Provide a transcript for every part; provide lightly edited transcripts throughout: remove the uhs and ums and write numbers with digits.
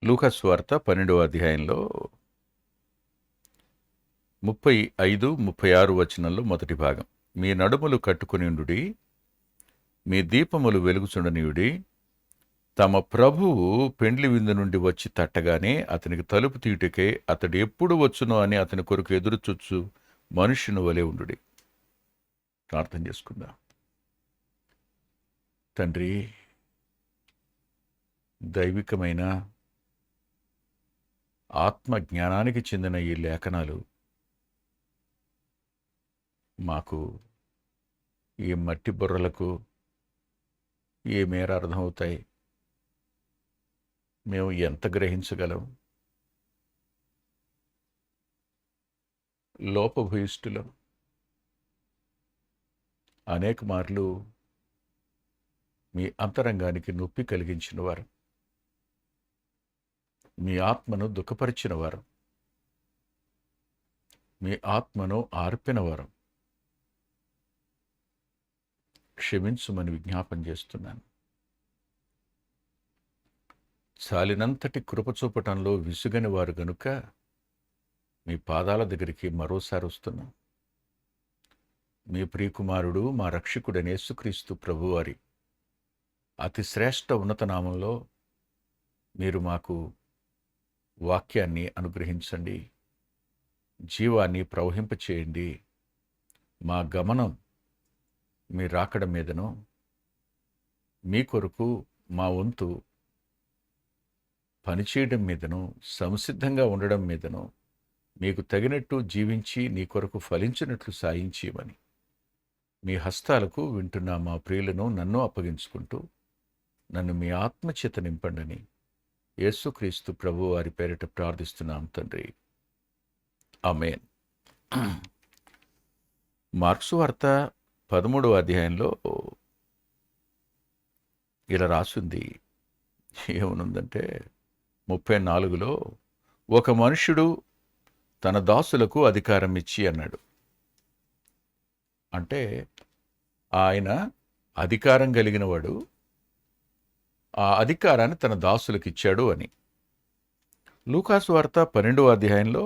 లూకా సువార్త 12వ అధ్యాయంలో 35, 36 వచనంలో మొదటి భాగం. మీ నడుములు కట్టుకొనియుండుడి, మీ దీపములు వెలుగుచుండనీయుడి. తమ ప్రభువు పెండ్లి విందు నుండి వచ్చి తట్టగానే అతనికి తలుపు తీయుటకే అతడు ఎప్పుడు వచ్చునో అని అతని కొరకు ఎదురుచూచు మనుష్యుని వలె ఉండుడి. ప్రార్థన చేసుకుందాం. తండ్రి, దైవికమైన ఆత్మ జ్ఞానానికి చెందిన ఈ లేఖనాలు మాకు ఈ మట్టి బుర్రలకు ఏ మేర అర్థమవుతాయి? మేము ఎంత గ్రహించగలం? లోపభూయిష్ఠులం. అనేక మార్లు మీ అంతరంగానికి నొప్పి కలిగించిన వారు, మీ ఆత్మను దుఃఖపరిచిన వారు, మీ ఆత్మను ఆర్పినవారు. క్షమించుమని విజ్ఞాపన చేస్తున్నాను. చాలినంతటి కృప చూపటంలో విసుగని వారు గనుక మీ పాదాల దగ్గరికి మరోసారి వస్తున్నాం. మీ ప్రియకుమారుడు, మా రక్షకుడైన యేసుక్రీస్తు ప్రభువారి అతి శ్రేష్ఠ ఉన్నత నామంలో మీరు మాకు వాక్యాన్ని అనుగ్రహించండి, జీవాన్ని ప్రవహింపచేయండి. మా గమనం మీ రాకడ మీదను, మీ కొరకు మా వంతు పనిచేయడం మీదను, సంసిద్ధంగా ఉండడం మీదను మీకు తగినట్టు జీవించి నీ కొరకు ఫలించినట్లు సాయించేయమని మీ హస్తాలకు వింటున్న మా ప్రియులను నన్ను అప్పగించుకుంటూ నన్ను మీ ఆత్మచేత నింపండని యేసుక్రీస్తు ప్రభు వారి పేరిట ప్రార్థిస్తున్నాం తండ్రి. ఆమేన్. మార్క్సు వార్త 13వ అధ్యాయంలో ఇలా రాసుంది. ఏమనుందంటే 34లో ఒక మనుష్యుడు తన దాసులకు అధికారం ఇచ్చి అన్నాడు. అంటే ఆయన అధికారం కలిగిన వాడు, ఆ అధికారాన్ని తన దాసులకు ఇచ్చాడు అని. లూకాసు వార్త 12వ అధ్యాయంలో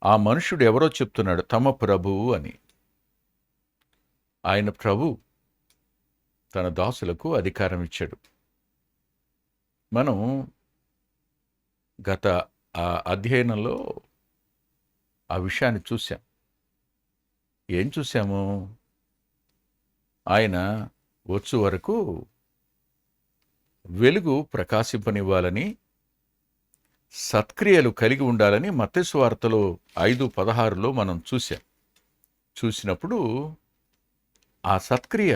ఆ మనుష్యుడు ఎవరో చెప్తున్నాడు, తమ ప్రభువు అని. ఆయన ప్రభు తన దాసులకు అధికారం ఇచ్చాడు. మనం గత అధ్యయనంలో ఆ విషయాన్ని చూశాం. ఏం చూశాము? ఆయన వచ్చు వరకు వెలుగు ప్రకాశింపనివ్వాలని, సత్క్రియలు కలిగి ఉండాలని మత్తయి సువార్తలో 5:16లో మనం చూసినప్పుడు ఆ సత్క్రియ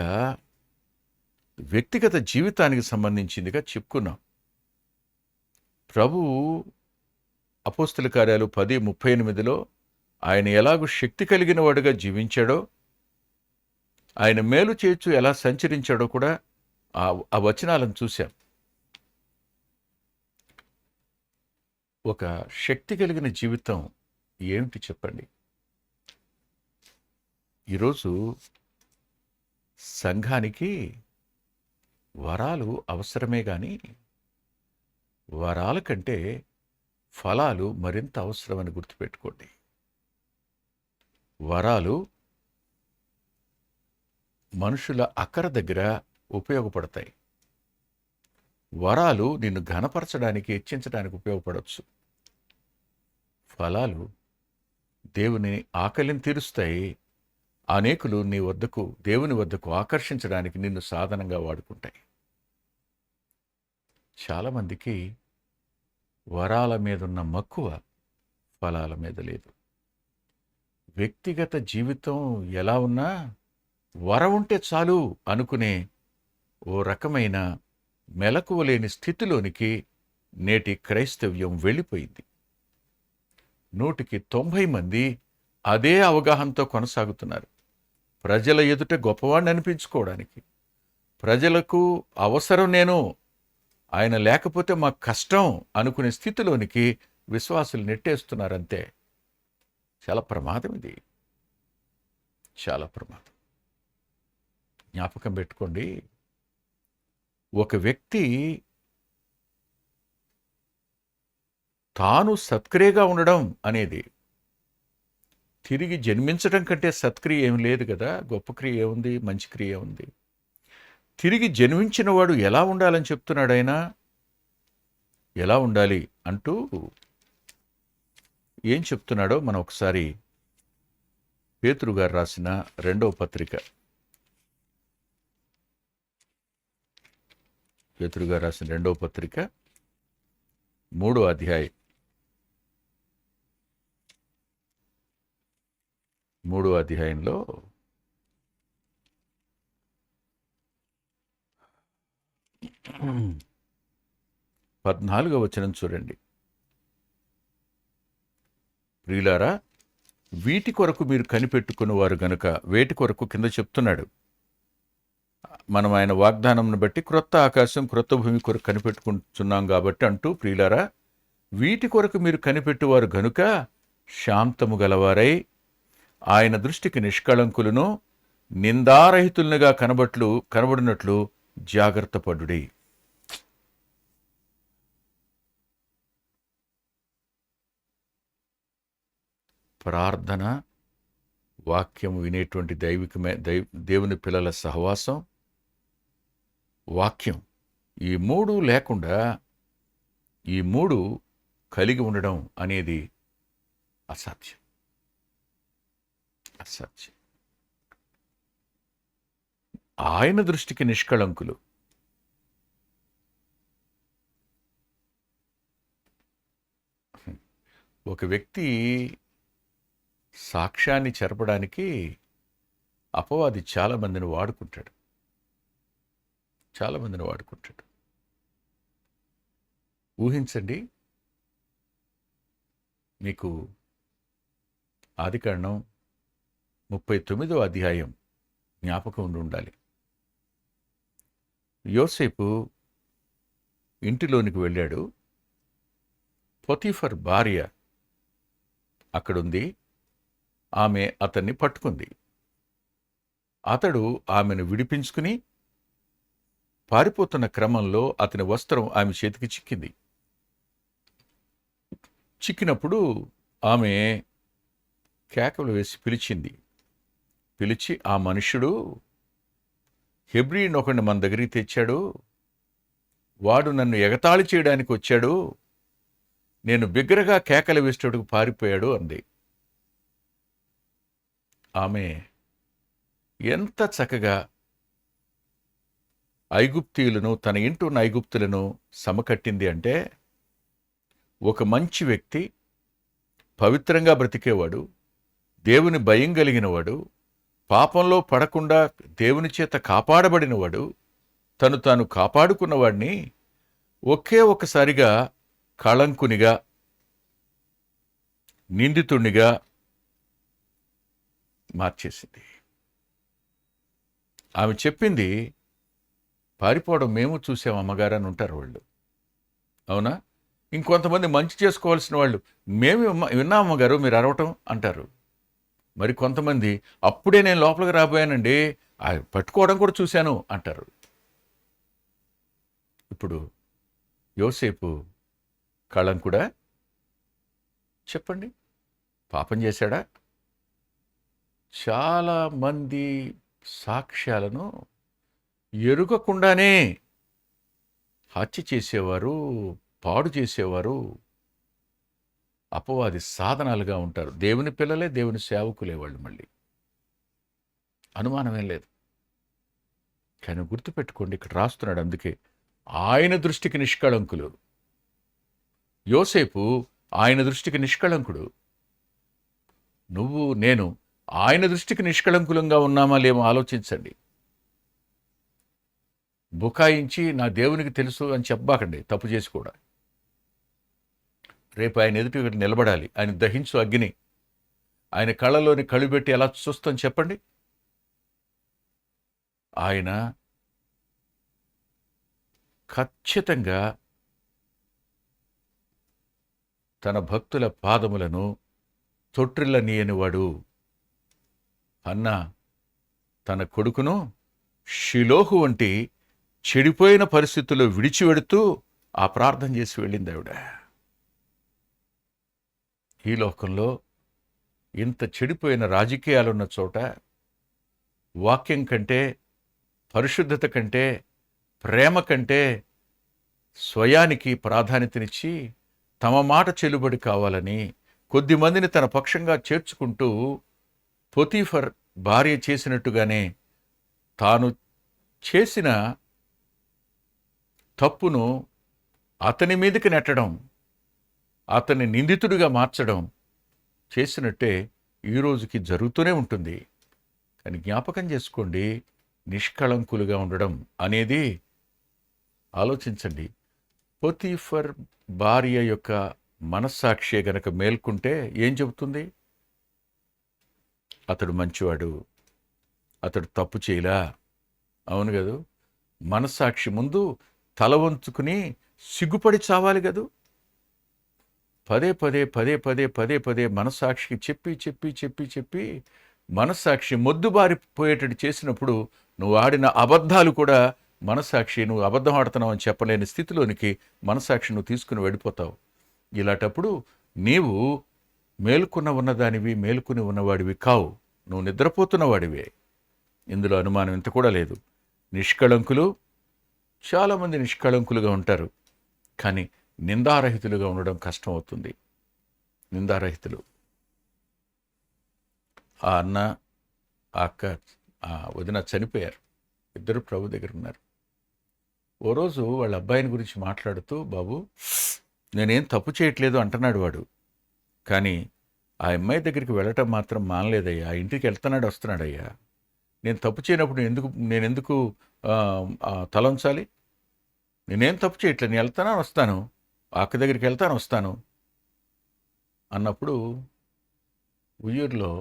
వ్యక్తిగత జీవితానికి సంబంధించిందిగా చెప్పుకున్నాం. ప్రభువు అపోస్తల కార్యాలు 10:38లో ఆయన ఎలాగూ శక్తి కలిగిన వాడుగా జీవించాడో, ఆయన మేలు చేయొచ్చు ఎలా సంచరించాడో కూడా ఆ వచనాలను చూశాం. ఒక శక్తి కలిగిన జీవితం ఏమిటి చెప్పండి? ఈరోజు సంఘానికి వరాలు అవసరమే కానీ వరాల కంటే ఫలాలు మరింత అవసరమని గుర్తుపెట్టుకోండి. వరాలు మనుషుల అక్కర దగ్గర ఉపయోగపడతాయి. వరాలు నిన్ను ఘనపరచడానికి, హెచ్చించడానికి ఉపయోగపడవచ్చు. ఫలాలు దేవుని ఆకలిని తీరుస్తాయి. అనేకులు నీ వద్దకు, దేవుని వద్దకు ఆకర్షించడానికి నిన్ను సాధనంగా వాడుకుంటాయి. చాలామందికి వరాల మీదున్న మక్కువ ఫలాల మీద లేదు. వ్యక్తిగత జీవితం ఎలా ఉన్నా వరం ఉంటే చాలు అనుకునే ఓ రకమైన మెలకువ లేని స్థితిలోనికి నేటి క్రైస్తవ్యం వెళ్ళిపోయింది. 100కి 90 మంది అదే అవగాహనతో కొనసాగుతున్నారు. ప్రజల ఎదుట గొప్పవాడిని అనిపించుకోవడానికి, ప్రజలకు అవసరం నేను, ఆయన లేకపోతే మాకు కష్టం అనుకునే స్థితిలోనికి విశ్వాసులు నెట్టేస్తున్నారంతే. చాలా ప్రమాదం ఇది, చాలా ప్రమాదం. జ్ఞాపకం పెట్టుకోండి, ఒక వ్యక్తి తాను సత్క్రియగా ఉండడం అనేది. తిరిగి జన్మించడం కంటే సత్క్రియ ఏమి లేదు కదా, గొప్ప క్రియ ఏముంది, మంచి క్రియ ఉంది. తిరిగి జన్మించిన వాడు ఎలా ఉండాలని చెప్తున్నాడు ఆయన. ఎలా ఉండాలి అంటూ ఏం చెప్తున్నాడో మనం ఒకసారి పేతురు గారు రాసిన 2వ పత్రిక, పేతురు గారు రాసిన 2వ పత్రిక 3వ అధ్యాయం 3వ అధ్యాయంలో 14వ వచనం చూడండి. ప్రియులారా, వీటి కొరకు మీరు కనిపెట్టుకున్నవారు గనుక, వేటి కొరకు కింద చెప్తున్నాడు. మనం ఆయన వాగ్దానంను బట్టి క్రొత్త ఆకాశం క్రొత్త భూమి కొరకు కనిపెట్టుకుంటున్నాం కాబట్టి అంటూ, ప్రియులారా, వీటి కొరకు మీరు కనిపెట్టువారు గనుక శాంతము గలవారై ఆయన దృష్టికి నిష్కళంకులను నిందారహితులుగా కనబడినట్లు జాగ్రత్త పడుడి. ప్రార్థన, వాక్యము వినేటువంటి దేవుని పిల్లల సహవాసం, వాక్యం, ఈ 3 లేకుండా, ఈ 3 కలిగి ఉండడం అనేది అసాధ్యం. ఆయన దృష్టికి నిష్కళంకులు. ఒక వ్యక్తి సాక్ష్యాన్ని చెరపడానికి అపవాది చాలామందిని వాడుకుంటాడు. ఊహించండి, మీకు ఆదికాండం 39వ అధ్యాయం జ్ఞాపకం ఉండాలి. యోసేపు ఇంటిలోనికి వెళ్ళాడు. పొతీఫర్ భార్య అక్కడుంది. ఆమె అతన్ని పట్టుకుంది. అతడు ఆమెను విడిపించుకుని పారిపోతున్న క్రమంలో అతని వస్త్రం ఆమె చేతికి చిక్కింది. చిక్కినప్పుడు ఆమె కేకలు వేసి పిలిచి, ఆ మనుష్యుడు హెబ్రీని ఒకడిని మన దగ్గరికి తెచ్చాడు, వాడు నన్ను ఎగతాళి చేయడానికి వచ్చాడు, నేను బిగ్గరగా కేకలు వేసేటట్టుకు పారిపోయాడు అంది. ఆమె ఎంత చక్కగా ఐగుప్తీయులను, తన ఇంటున్న ఐగుప్తులను సమకట్టింది అంటే, ఒక మంచి వ్యక్తి, పవిత్రంగా బ్రతికేవాడు, దేవుని భయం కలిగినవాడు, పాపంలో పడకుండా దేవుని చేత కాపాడబడినవాడు, తాను కాపాడుకున్నవాడిని ఒకే ఒకసారిగా కళంకునిగా, నిందితునిగా మార్చేసింది. ఆమె చెప్పింది, పారిపోవడం మేము చూసాం అమ్మగారు అని ఉంటారు వాళ్ళు. అవునా? ఇంకొంతమంది మంచి చేసుకోవాల్సిన వాళ్ళు, మేము విన్నాం అమ్మగారు మీరు అరవటం అంటారు. మరి కొంతమంది, అప్పుడే నేను లోపలికి రాబోయానండి, పట్టుకోవడం కూడా చూశాను అంటారు. ఇప్పుడు యోసేపు కళంకుడా? చెప్పండి, పాపం చేశాడా? చాలా మంది సాక్ష్యాలను ఎరుగకుండానే హత్య చేసేవారు, పాడు చేసేవారు అపవాది సాధనాలుగా ఉంటారు. దేవుని పిల్లలే, దేవుని సేవకులే వాళ్ళు. మళ్ళీ అనుమానమేం లేదు. కానీ గుర్తుపెట్టుకోండి, ఇక్కడ రాస్తున్నాడు, అందుకే ఆయన దృష్టికి నిష్కళంకులు. యోసేపు ఆయన దృష్టికి నిష్కళంకుడు. నువ్వు నేను ఆయన దృష్టికి నిష్కళంకులంగా ఉన్నామా లేమో ఆలోచించండి. బుకాయించి నా దేవునికి తెలుసు అని చెప్పబాకండి, తప్పు చేసి కూడా. రేపు ఆయన ఎదుటి నిలబడాలి. ఆయన దహించు అగ్ని, ఆయన కళ్ళలోని కళ్ళు పెట్టి ఎలా చూస్తాం చెప్పండి. ఆయన ఖచ్చితంగా తన భక్తుల పాదములను తొట్రిల్లనీయనివాడు. అన్న తన కొడుకును షిలోహు వంటి చెడిపోయిన పరిస్థితుల్లో విడిచిపెడుతూ ఆ ప్రార్థన చేసి వెళ్ళింది ఆవిడ. ఈ లోకంలో ఇంత చెడిపోయిన రాజకీయాలున్న చోట వాక్యం కంటే, పరిశుద్ధత కంటే, ప్రేమ కంటే స్వయానికి ప్రాధాన్యతనిచ్చి తమ మాట చెల్లుబడి కావాలని కొద్దిమందిని తన పక్షంగా చేర్చుకుంటూ పొతీఫర్ భార్య చేసినట్టుగానే తాను చేసిన తప్పును అతని మీదకి నెట్టడం, అతన్ని నిందితుడిగా మార్చడం చేసినట్టే ఈ రోజుకి జరుగుతూనే ఉంటుంది. కానీ జ్ఞాపకం చేసుకోండి, నిష్కళంకులుగా ఉండడం అనేది ఆలోచించండి. పొతీఫర్ భార్య యొక్క మనస్సాక్షి గనక మేల్కుంటే ఏం చెబుతుంది? అతడు మంచివాడు, అతడు తప్పు చేయలా. అవును కదూ? మనస్సాక్షి ముందు తల వంచుకుని సిగ్గుపడి చావాలి కదూ? పదే పదే పదే పదే పదే పదే మనస్సాక్షికి చెప్పి చెప్పి చెప్పి చెప్పి మనస్సాక్షి మొద్దుబారిపోయేటట్టు చేసినప్పుడు నువ్వు ఆడిన అబద్ధాలు కూడా మనస్సాక్షి నువ్వు అబద్ధం ఆడుతున్నావు అని చెప్పలేని స్థితిలోనికి మనస్సాక్షి నువ్వు తీసుకుని వెళ్ళిపోతావు. ఇలాంటప్పుడు నీవు మేలుకుని ఉన్నవాడివి కావు, నువ్వు నిద్రపోతున్నవాడివే. ఇందులో అనుమానం ఇంత కూడా లేదు. నిష్కళంకులు, చాలామంది నిష్కళంకులుగా ఉంటారు, కానీ నిందారహితులుగా ఉండడం కష్టం అవుతుంది. నిందారహితులు ఆ అన్న, ఆ అక్క, ఆ వదిన చనిపోయారు. ఇద్దరు ప్రభు దగ్గర ఉన్నారు. ఓ రోజు వాళ్ళ అబ్బాయిని గురించి మాట్లాడుతూ, బాబు నేనేం తప్పు చేయట్లేదు అంటున్నాడు వాడు, కానీ ఆ అమ్మాయి దగ్గరికి వెళ్ళటం మాత్రం మానలేదయ్యా. ఇంటికి వెళ్తున్నాడు వస్తున్నాడయ్యా. నేను తప్పు చేయనప్పుడు నేనెందుకు తలంచాలి? నేనేం తప్పు చేయట్లేదు, నేను వెళ్తాను వస్తాను, ఆ అక్క దగ్గరికి వెళ్తాను వస్తాను అన్నప్పుడు ఉయ్యూరులో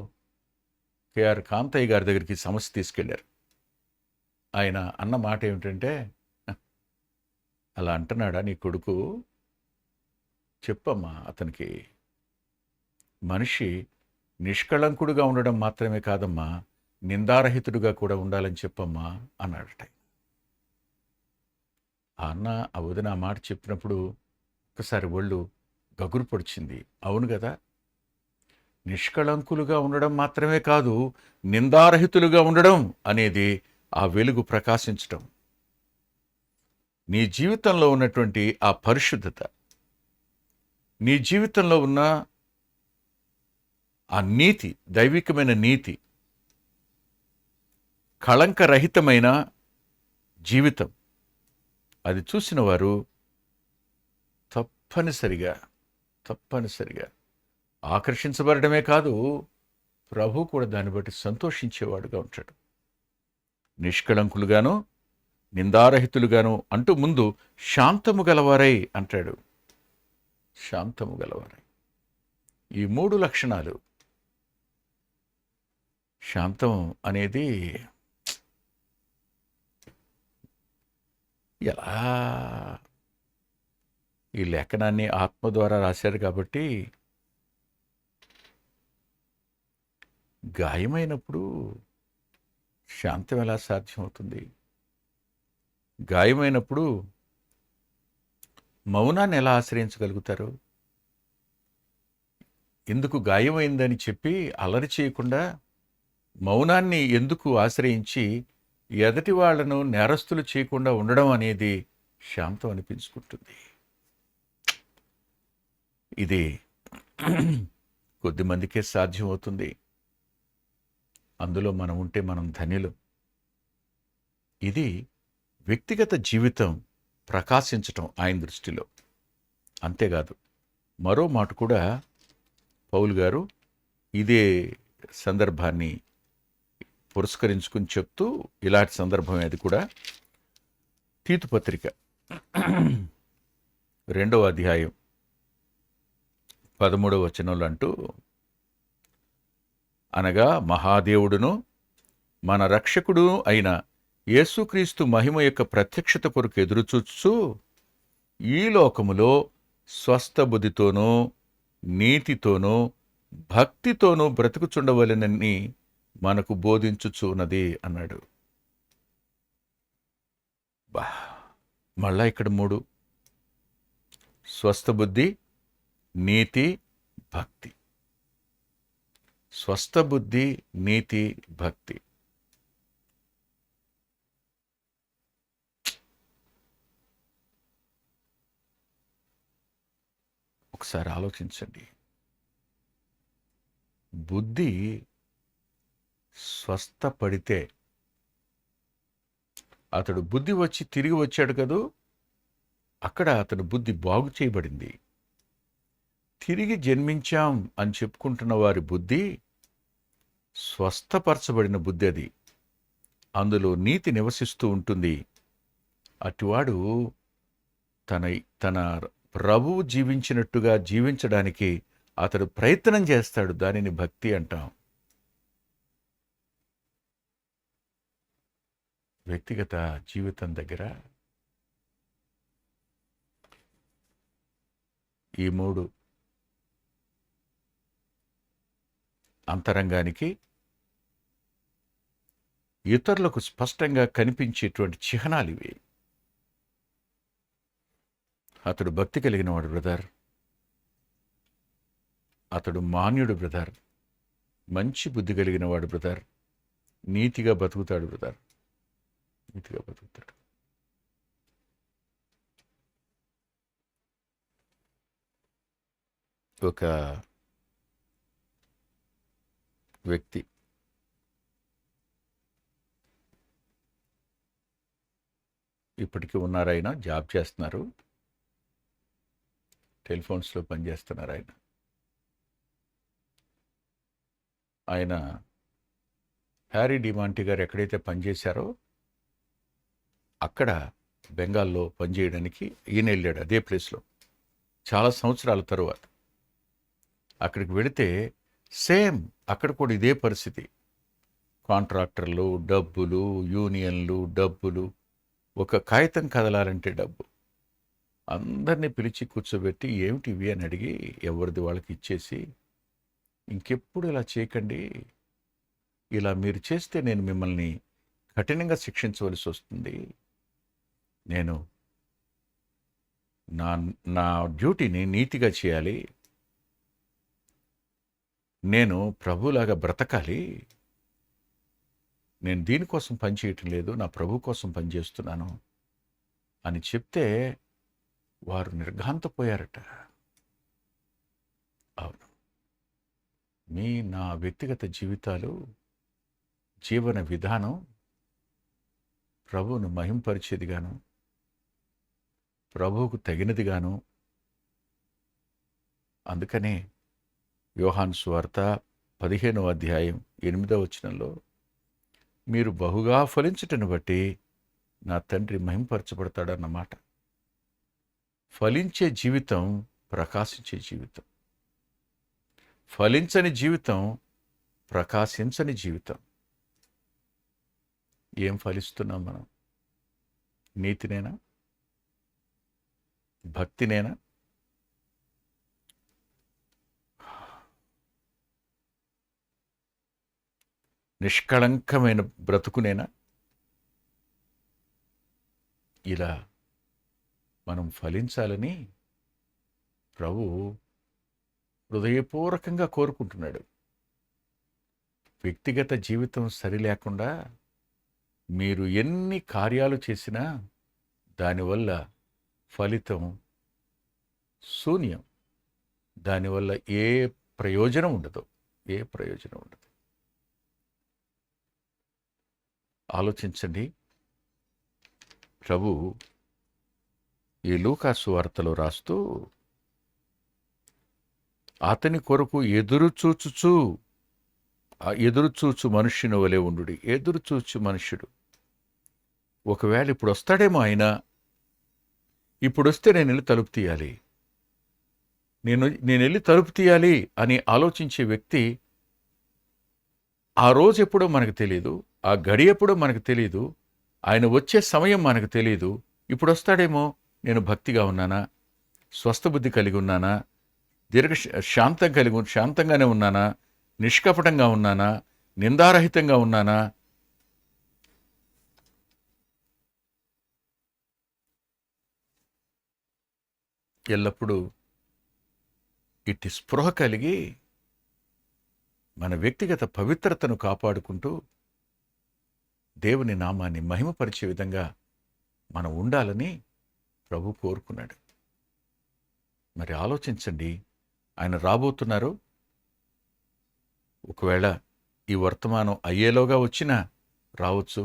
కేఆర్ కాంతయ్య గారి దగ్గరికి సమస్య తీసుకెళ్లారు. ఆయన అన్న మాట ఏమిటంటే, అలా అంటున్నాడా నీ కొడుకు? చెప్పమ్మా అతనికి. మనిషి నిష్కళంకుడుగా ఉండడం మాత్రమే కాదమ్మా, నిందారహితుడుగా కూడా ఉండాలని చెప్పమ్మా అన్నాడట. ఆ అన్న ఆ వదిన ఆ మాట చెప్పినప్పుడు ఒక్కసారి ఒళ్ళు గగురు పొడిచింది. అవును కదా, నిష్కళంకులుగా ఉండడం మాత్రమే కాదు, నిందారహితులుగా ఉండడం అనేది ఆ వెలుగు ప్రకాశించటం. నీ జీవితంలో ఉన్నటువంటి ఆ పరిశుద్ధత, నీ జీవితంలో ఉన్న ఆ నీతి, దైవికమైన నీతి, కళంకరహితమైన జీవితం, అది చూసిన వారు తప్పనిసరిగా ఆకర్షించబడమే కాదు, ప్రభు కూడా దాన్ని బట్టి సంతోషించేవాడుగా ఉంటాడు. నిష్కళంకులుగాను నిందారహితులుగాను అంటూ ముందు శాంతము గలవారై అంటాడు. శాంతము గలవారై. ఈ 3 లక్షణాలు. శాంతం అనేది ఎలా, ఈ లేఖనాన్ని ఆత్మ ద్వారా రాశారు కాబట్టి గాయమైనప్పుడు శాంతం ఎలా సాధ్యమవుతుంది? గాయమైనప్పుడు మౌనాన్ని ఎలా ఆశ్రయించగలుగుతారు? ఎందుకు గాయమైందని చెప్పి అల్లరి చేయకుండా మౌనాన్ని ఎందుకు ఆశ్రయించి ఎదటి వాళ్లను నేరస్తులు చేయకుండా ఉండడం అనేది శాంతం అనిపించుకుంటుంది. ఇది కొద్దిమందికే సాధ్యమవుతుంది. అందులో మనం ఉంటే మనం ధన్యులు. ఇది వ్యక్తిగత జీవితం ప్రకాశించటం ఆయన దృష్టిలో. అంతేకాదు, మరో మాట కూడా పౌలు గారు ఇదే సందర్భాన్ని పురస్కరించుకుని చెప్తూ, ఇలాంటి సందర్భమే అది కూడా, తీతు పత్రిక 2వ అధ్యాయం 13వ వచనంలో అంటూ, అనగా మహాదేవుడును మన రక్షకుడు అయిన యేసుక్రీస్తు మహిమ యొక్క ప్రత్యక్షత కొరకు ఎదురుచూచు ఈ లోకములో స్వస్థ బుద్ధితోనూ నీతితోనూ భక్తితోనూ బ్రతుకుచుండవలెనని మనకు బోధించుచున్నది అన్నాడు. మళ్ళా ఇక్కడ 3: స్వస్థ బుద్ధి, నీతి, భక్తి. స్వస్థ బుద్ధి, నీతి, భక్తి. ఒకసారి ఆలోచించండి. బుద్ధి స్వస్థపడితే, అతడు బుద్ధి వచ్చి తిరిగి వచ్చాడు కదూ, అక్కడ అతని బుద్ధి బాగు చేయబడింది. తిరిగి జన్మించాం అని చెప్పుకుంటున్న వారి బుద్ధి స్వస్థపరచబడిన బుద్ధి. అది అందులో నీతి నివసిస్తూ ఉంటుంది. అటువాడు తన తన ప్రభువు జీవించినట్టుగా జీవించడానికి అతడు ప్రయత్నం చేస్తాడు. దానిని భక్తి అంటాం. వ్యక్తిగత జీవితం దగ్గర ఈ మూడు అంతరంగానికి ఇతరులకు స్పష్టంగా కనిపించేటువంటి చిహ్నాలు ఇవి. అతడు భక్తి కలిగిన వాడు బ్రదర్, అతడు మాన్యుడు బ్రదర్, మంచి బుద్ధి కలిగిన వాడు బ్రదర్, నీతిగా బతుకుతాడు బ్రదర్, నీతిగా బతుకుతాడు. ఒక వ్యక్తి ఇప్పటికీ ఉన్నారాయన, జాబ్ చేస్తున్నారు, టెలిఫోన్స్లో పనిచేస్తున్నారు. ఆయన హ్యారీ డిమాంటి గారు ఎక్కడైతే పనిచేశారో అక్కడ బెంగాల్లో పనిచేయడానికి ఈయన వెళ్ళాడు. అదే ప్లేస్లో చాలా సంవత్సరాల తరువాత అక్కడికి వెళితే సేమ్ అక్కడ కూడా ఇదే పరిస్థితి. కాంట్రాక్టర్లు, డబ్బులు, యూనియన్లు, డబ్బులు. ఒక కాగితం కదలాలంటే డబ్బు. అందరినీ పిలిచి కూర్చోబెట్టి ఏమిటి ఇవి అని అడిగి ఎవరిది వాళ్ళకి ఇచ్చేసి, ఇంకెప్పుడు ఇలా చేయకండి, ఇలా మీరు చేస్తే నేను మిమ్మల్ని కఠినంగా శిక్షించవలసి వస్తుంది, నేను నా నా డ్యూటీని నీతిగా చేయాలి, నేను ప్రభులాగా బ్రతకాలి, నేను దీనికోసం పనిచేయటం లేదు, నా ప్రభు కోసం పనిచేస్తున్నాను అని చెప్తే వారు నిర్ఘాంతపోయారట. అవును, నా వ్యక్తిగత జీవితాలు, జీవన విధానం ప్రభువును మహింపరిచేదిగాను, ప్రభువుకు తగినదిగాను. అందుకనే యోహాను సువార్త 15వ అధ్యాయం 8వ వచనంలో, మీరు బహుగా ఫలించుటను బట్టి నా తండ్రి మహింపరచబడతాడన్నమాట. ఫలించే జీవితం ప్రకాశించే జీవితం, ఫలించని జీవితం ప్రకాశించని జీవితం. ఏం ఫలిస్తున్నాం మనం? నీతినేనా? భక్తినేనా? నిష్కళంకమైన బ్రతుకునేనా? ఇలా మనం ఫలించాలని ప్రభువు హృదయపూర్వకంగా కోరుకుంటున్నాడు. వ్యక్తిగత జీవితం సరిలేకుండా మీరు ఎన్ని కార్యాలు చేసినా దానివల్ల ఫలితం శూన్యం. దానివల్ల ఏ ప్రయోజనం ఉండదు, ఏ ప్రయోజనం ఉండదు. ఆలోచించండి. ప్రభు ఈ లూకాసు వార్తలో రాస్తూ, అతని కొరకు ఎదురుచూచు మనుష్యుని వలె ఉండుడి. ఎదురుచూచు మనుష్యుడు. ఒకవేళ ఇప్పుడు వస్తాడేమో ఆయన, ఇప్పుడు వస్తే నేను వెళ్ళి తలుపు తీయాలి, నేను వెళ్ళి తలుపు తీయాలి అని ఆలోచించే వ్యక్తి ఆ రోజు ఎప్పుడో మనకు తెలియదు, ఆ గడి ఎప్పుడో మనకు తెలియదు, ఆయన వచ్చే సమయం మనకు తెలియదు. ఇప్పుడు వస్తాడేమో, నేను భక్తిగా ఉన్నానా, స్వస్థబుద్ధి కలిగి ఉన్నానా, శాంతంగానే ఉన్నానా, నిష్కపటంగా ఉన్నానా, నిందారహితంగా ఉన్నానా? ఎల్లప్పుడూ ఇట్టి స్పృహ కలిగి మన వ్యక్తిగత పవిత్రతను కాపాడుకుంటూ దేవుని నామాన్ని మహిమపరిచే విధంగా మనం ఉండాలని ప్రభు కోరుకున్నాడు. మరి ఆలోచించండి, ఆయన రాబోతున్నారు. ఒకవేళ ఈ వర్తమానం అయ్యేలోగా వచ్చినా రావచ్చు.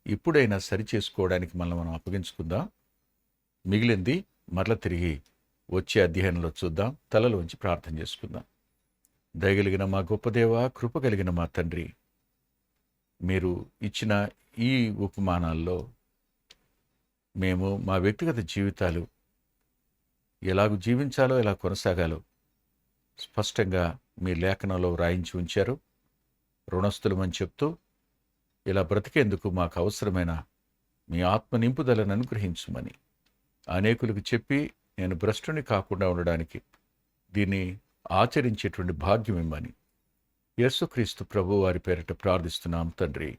ఇప్పుడైనా సరిచేసుకోవడానికి మనం అప్పగించుకుందాం. మిగిలింది మరల తిరిగి వచ్చే అధ్యాయంలో చూద్దాం. తలలు ఉంచి ప్రార్థన చేసుకుందాం. దయగలిగిన మా గొప్ప దేవ, కృప కలిగిన మా తండ్రి, మీరు ఇచ్చిన ఈ ఉపమానాల్లో మేము మా వ్యక్తిగత జీవితాలు ఎలాగూ జీవించాలో, ఎలా కొనసాగాలో స్పష్టంగా మీ లేఖనంలో వ్రాయించి ఉంచారు. రుణస్థులమని చెప్తూ ఇలా బ్రతికేందుకు మాకు అవసరమైన మీ ఆత్మ నింపుదలను అనుగ్రహించుమని అనేకులకు చెప్పి నేను భ్రష్టుని కాకుండా ఉండడానికి దీన్ని ఆచరించేటువంటి భాగ్యం ఇమ్మని యేసుక్రీస్తు ప్రభు వారి పేరిట ప్రార్థిస్తున్నాం తండ్రి.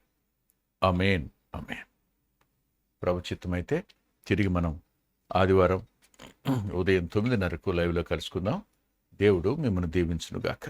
ఆమేన్. ఆమేన్. ప్రభు చిత్తమైతే తిరిగి మనం ఆదివారం ఉదయం 9:30 లైవ్లో కలుసుకుందాం. దేవుడు మిమ్మల్ని దీవించునుగాక.